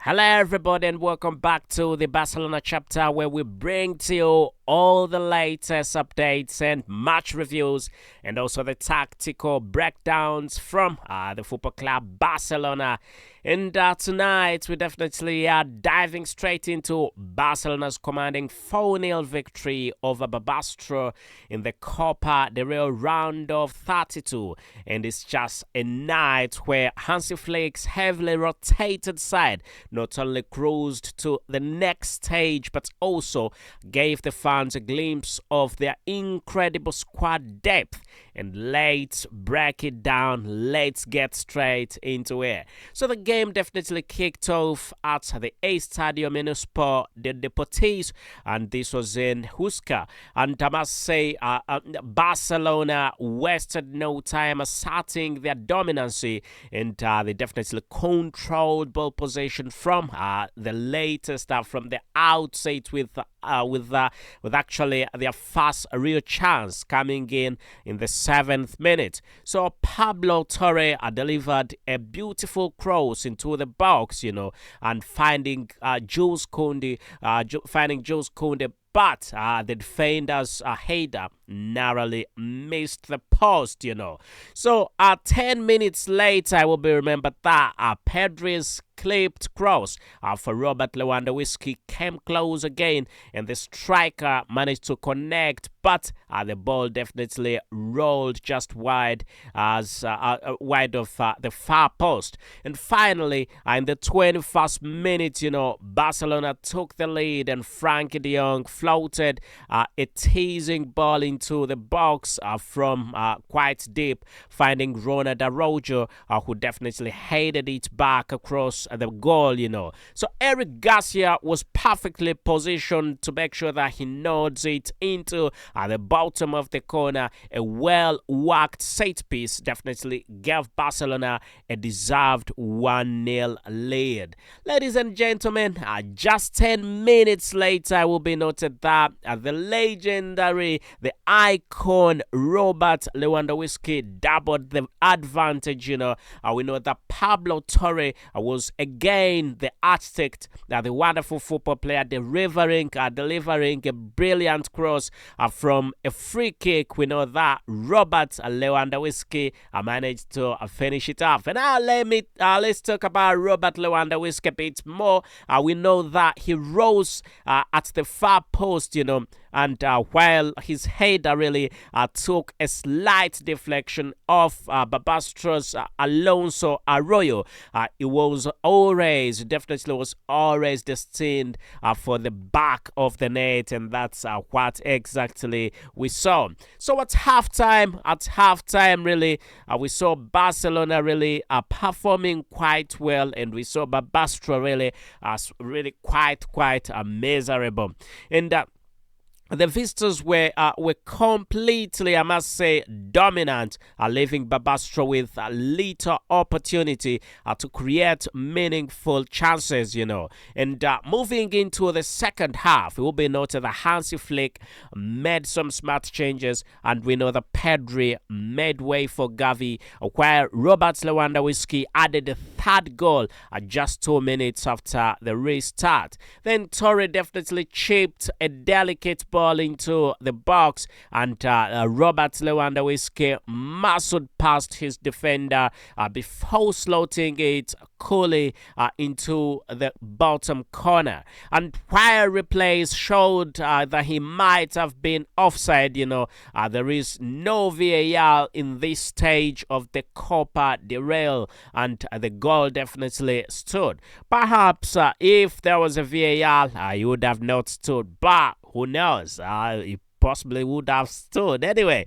Hello, everybody, and welcome back to the Barcelona chapter where we bring to you all the latest updates and match reviews and also the tactical breakdowns from the football club Barcelona. And tonight, we definitely are diving straight into Barcelona's commanding 4-0 victory over Barbastro in the Copa, the real round of 32. And it's just a night where Hansi Flick's heavily rotated side not only cruised to the next stage, but also gave the fans a glimpse of their incredible squad depth. And let's break it down. Let's get straight into it. So the game definitely kicked off at the Estadio Municipal de Deportes, and this was in Huesca. And I must say, Barcelona wasted no time asserting their dominancy, and they definitely controlled ball possession from the latest, from the outset with actually their first real chance coming in the 7th minute. So Pablo Torre delivered a beautiful cross into the box, and finding Jules Koundé, but the defender's header narrowly missed the post, So 10 minutes later, I will be remembered that Pedri's clipped cross for Robert Lewandowski came close again, and the striker managed to connect, but the ball definitely rolled just wide of the far post. And finally, in the 21st minute, Barcelona took the lead, and Frankie de Jong floated a teasing ball into the box from quite deep, finding Ronald Araujo, who definitely headed it back across the goal, So Eric Garcia was perfectly positioned to make sure that he nods it into the bottom of the corner. A well-worked set piece definitely gave Barcelona a deserved 1-0 lead. Ladies and gentlemen, just 10 minutes later, it will be noted that the legendary, the icon Robert Lewandowski doubled the advantage. We know that Pablo Torre was again the architect, the wonderful football player, delivering a brilliant cross from a free kick. We know that Robert Lewandowski managed to finish it off. And now let's talk about Robert Lewandowski a bit more. We know that he rose at the far post, and while his header really took a slight deflection off Barbastro's Alonso Arroyo, it was always destined for the back of the net, and that's what exactly we saw. So at halftime, really, we saw Barcelona really performing quite well, and we saw Barbastro really quite miserable. And the visitors were completely, I must say, dominant, leaving Barbastro with little opportunity to create meaningful chances, And moving into the second half, it will be noted that Hansi Flick made some smart changes, and we know that Pedri made way for Gavi, while Robert Lewandowski added the third goal just 2 minutes after the restart. Then Torre definitely chipped a delicate ball into the box, and Robert Lewandowski muscled past his defender before slotting it coolly into the bottom corner. And while replays showed that he might have been offside, there is no VAR in this stage of the Copa del Rey, and the goal definitely stood. Perhaps if there was a VAR, he would have not stood, but who knows? It possibly would have stood anyway.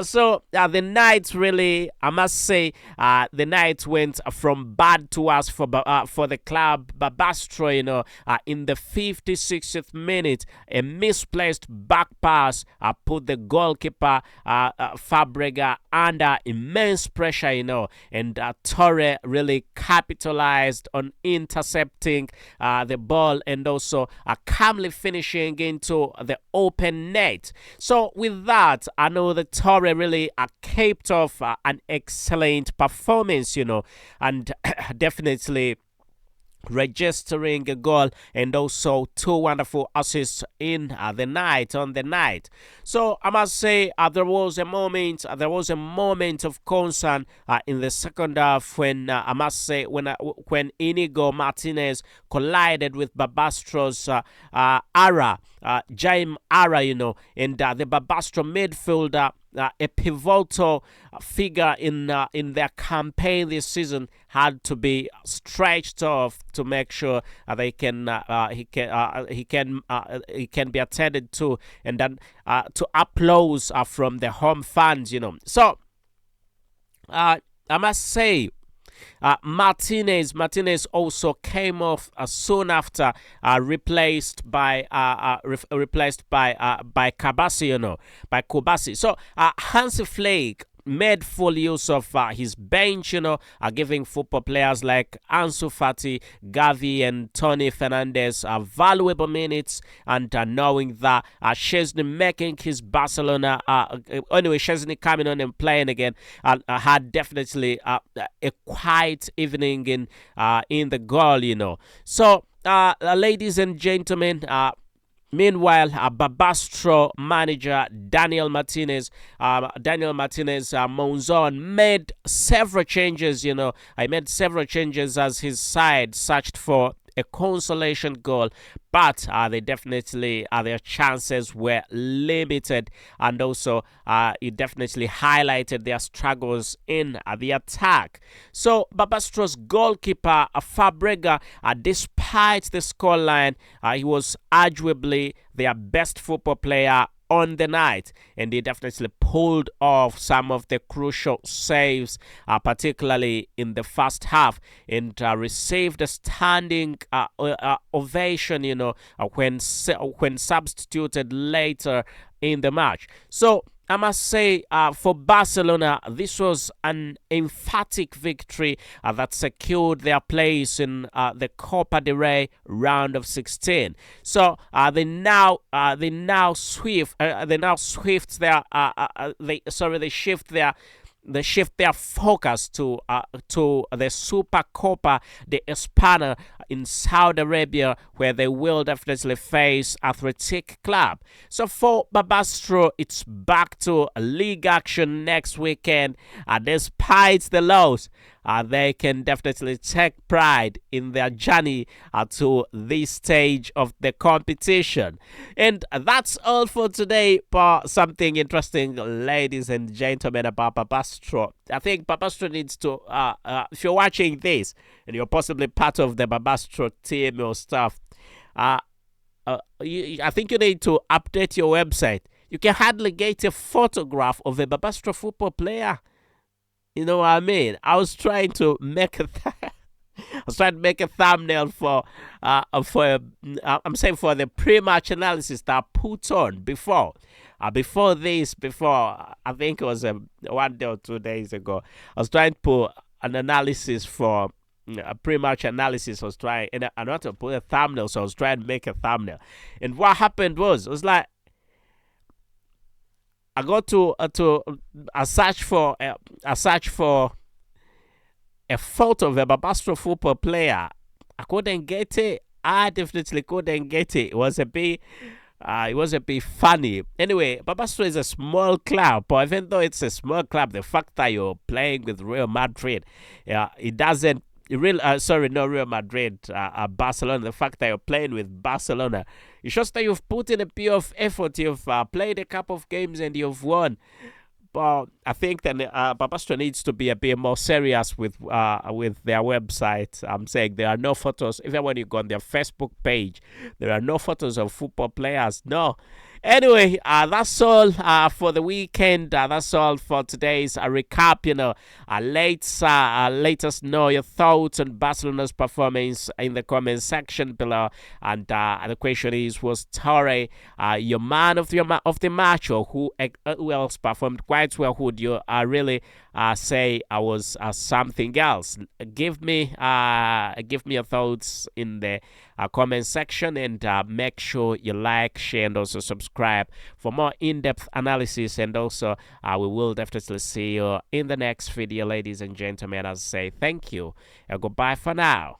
So the night really, I must say, the night went from bad to worse for the club. Barbastro, in the 56th minute, a misplaced back pass put the goalkeeper Fabregas under immense pressure, and Torre really capitalized on intercepting the ball and also calmly finishing into the open net. So with that, I know that Torre really capped off an excellent performance, and definitely registering a goal and also two wonderful assists in on the night. So I must say there was a moment of concern in the second half when I must say when Inigo Martinez collided with Barbastro's Jaime Ara, and the Barbastro midfielder, a pivotal figure in their campaign this season, had to be stretched off to make sure he can be attended to, and then to applause from the home fans. So I must say, Martinez also came off soon after, replaced by Kabasi, by Kubasi. So Hansi Flick made full use of his bench, giving football players like Ansu Fati, Gavi, and Tony Fernandez valuable minutes, and knowing that Chesney making his Barcelona, Chesney coming on and playing again, had definitely a quiet evening in the goal. So, ladies and gentlemen, meanwhile, Barbastro manager Daniel Martinez Monzon made several changes. I made several changes as his side searched for a consolation goal, but they definitely their chances were limited, and also it definitely highlighted their struggles in the attack. So Barbastro's goalkeeper Fabrega, despite the scoreline, he was arguably their best football player on the night, and he definitely pulled off some of the crucial saves, particularly in the first half, and received a standing ovation, when substituted later in the match. So I must say, for Barcelona, this was an emphatic victory that secured their place in the Copa del Rey round of 16. So they shift their focus to the Super Copa de España in Saudi Arabia, where they will definitely face Athletic Club. So for Barbastro, it's back to league action next weekend. Despite the loss, they can definitely take pride in their journey to this stage of the competition. And that's all for today. But something interesting, ladies and gentlemen, about Barbastro. I think Barbastro needs to, if you're watching this and you're possibly part of the Barbastro team or stuff, I think you need to update your website. You can hardly get a photograph of a Barbastro football player. You know what I mean? I was trying to make a thumbnail for the pre-match analysis that I put on before I think it was 1 day or 2 days ago. I was trying to put an analysis for a pre-match analysis. I was trying, and I wanted to put a thumbnail, so I was trying to make a thumbnail. And what happened was, it was like, I got to a search for a photo of a Barbastro football player. I couldn't get it. I definitely couldn't get it. It was a bit funny. Anyway, Barbastro is a small club, but even though it's a small club, the fact that you're playing with Real Madrid, it doesn't. Not Real Madrid, Barcelona. The fact that you're playing with Barcelona, it shows that you've put in a bit of effort. You've played a couple of games and you've won. But I think that Barbastro needs to be a bit more serious with their website. I'm saying there are no photos. Even when you go on their Facebook page, there are no photos of football players. No. Anyway, that's all for the weekend. That's all for today's recap. Let us know your thoughts on Barcelona's performance in the comment section below. And the question is, was Torre your man of the match, or who else performed quite well? Who would you really say I was something else? Give me your thoughts in the comment section, and make sure you like, share, and also subscribe for more in-depth analysis. And also we will definitely see you in the next video, ladies and gentlemen. As I say, thank you and goodbye for now.